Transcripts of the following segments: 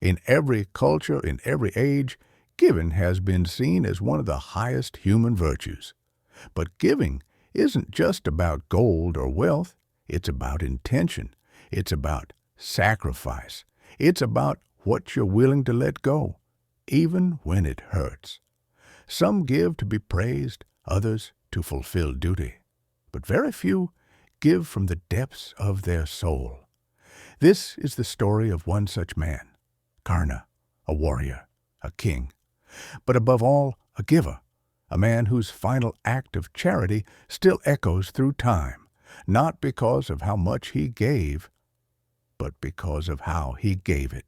In every culture, in every age, giving has been seen as one of the highest human virtues. But giving isn't just about gold or wealth. It's about intention. It's about sacrifice. It's about what you're willing to let go, even when it hurts. Some give to be praised, others to fulfill duty. But very few give from the depths of their soul. This is the story of one such man, Karna, a warrior, a king, but above all, a giver, a man whose final act of charity still echoes through time, not because of how much he gave, but because of how he gave it.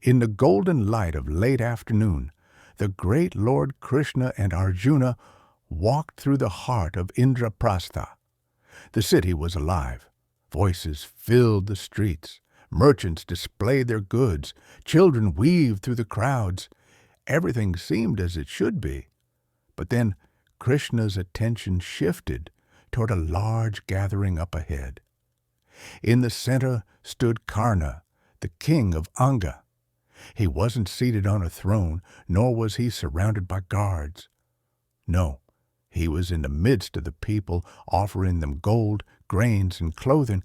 In the golden light of late afternoon, the great Lord Krishna and Arjuna walked through the heart of Indraprastha. The city was alive. Voices filled the streets. Merchants displayed their goods. Children weaved through the crowds. Everything seemed as it should be. But then Krishna's attention shifted toward a large gathering up ahead. In the center stood Karna, the king of Anga. He wasn't seated on a throne, nor was he surrounded by guards. No, he was in the midst of the people, offering them gold, grains, and clothing.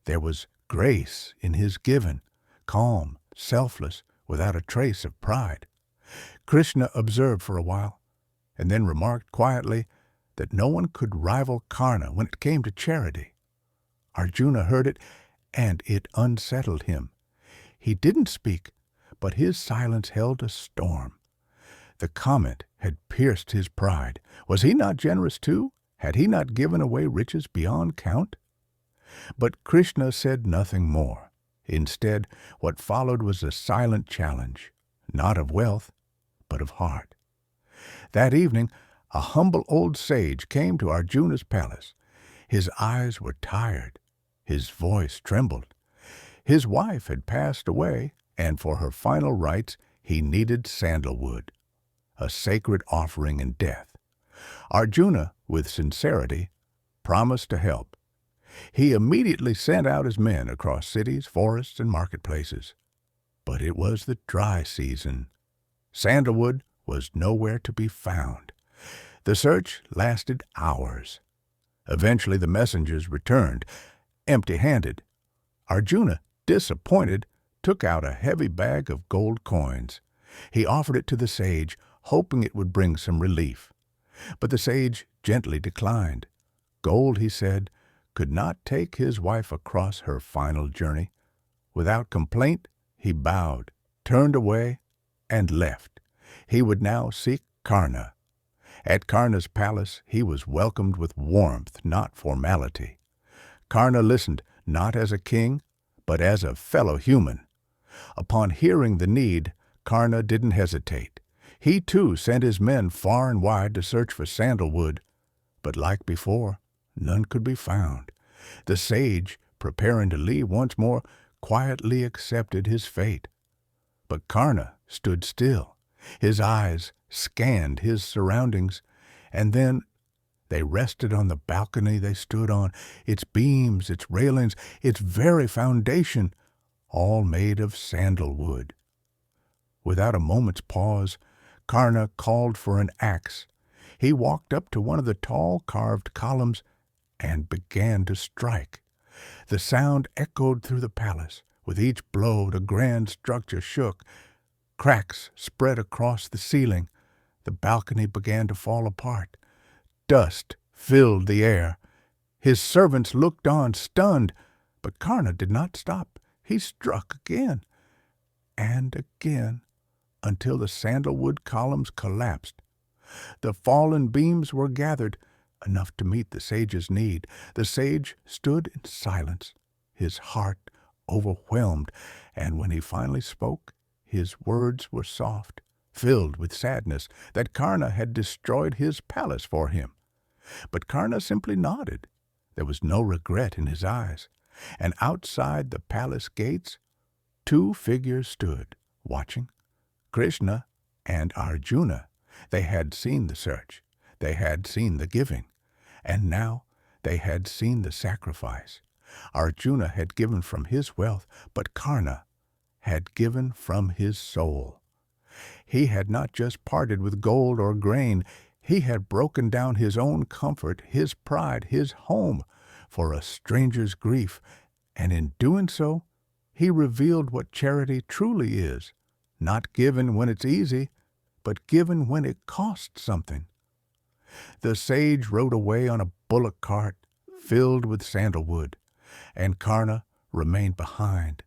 There was grace in his giving, calm, selfless, without a trace of pride. Krishna observed for a while, and then remarked quietly that no one could rival Karna when it came to charity. Arjuna heard it, and it unsettled him. He didn't speak, but his silence held a storm. The comment had pierced his pride. Was he not generous too? Had he not given away riches beyond count? But Krishna said nothing more. Instead, what followed was a silent challenge, not of wealth, but of heart. That evening, a humble old sage came to Arjuna's palace. His eyes were tired. His voice trembled. His wife had passed away, and for her final rites he needed sandalwood, a sacred offering in death. Arjuna, with sincerity, promised to help. He immediately sent out his men across cities, forests, and marketplaces. But it was the dry season. Sandalwood was nowhere to be found. The search lasted hours. Eventually the messengers returned, empty-handed. Arjuna, disappointed, took out a heavy bag of gold coins. He offered it to the sage, hoping it would bring some relief. But the sage gently declined. Gold, he said, could not take his wife across her final journey. Without complaint, he bowed, turned away, and left. He would now seek Karna. At Karna's palace he was welcomed with warmth, not formality. Karna listened not as a king, but as a fellow human. Upon hearing the need, Karna didn't hesitate. He too sent his men far and wide to search for sandalwood, but like before, none could be found. The sage, preparing to leave once more, quietly accepted his fate. But Karna stood still. His eyes scanned his surroundings, and then they rested on the balcony they stood on, its beams, its railings, its very foundation, all made of sandalwood. Without a moment's pause, Karna called for an axe. He walked up to one of the tall carved columns and began to strike. The sound echoed through the palace. With each blow, the grand structure shook. Cracks spread across the ceiling. The balcony began to fall apart. Dust filled the air. His servants looked on, stunned, but Karna did not stop. He struck again and again until the sandalwood columns collapsed. The fallen beams were gathered, enough to meet the sage's need. The sage stood in silence, his heart overwhelmed, and when he finally spoke, his words were soft, filled with sadness that Karna had destroyed his palace for him. But Karna simply nodded. There was no regret in his eyes. And outside the palace gates, two figures stood, watching, Krishna and Arjuna. They had seen the search. They had seen the giving. And now they had seen the sacrifice. Arjuna had given from his wealth, but Karna had given from his soul. He had not just parted with gold or grain, he had broken down his own comfort, his pride, his home, for a stranger's grief, and in doing so, he revealed what charity truly is, not given when it's easy, but given when it costs something. The sage rode away on a bullock cart filled with sandalwood, and Karna remained behind,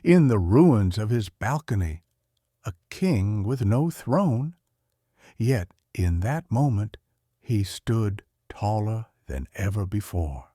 in the ruins of his balcony, a king with no throne. Yet in that moment he stood taller than ever before.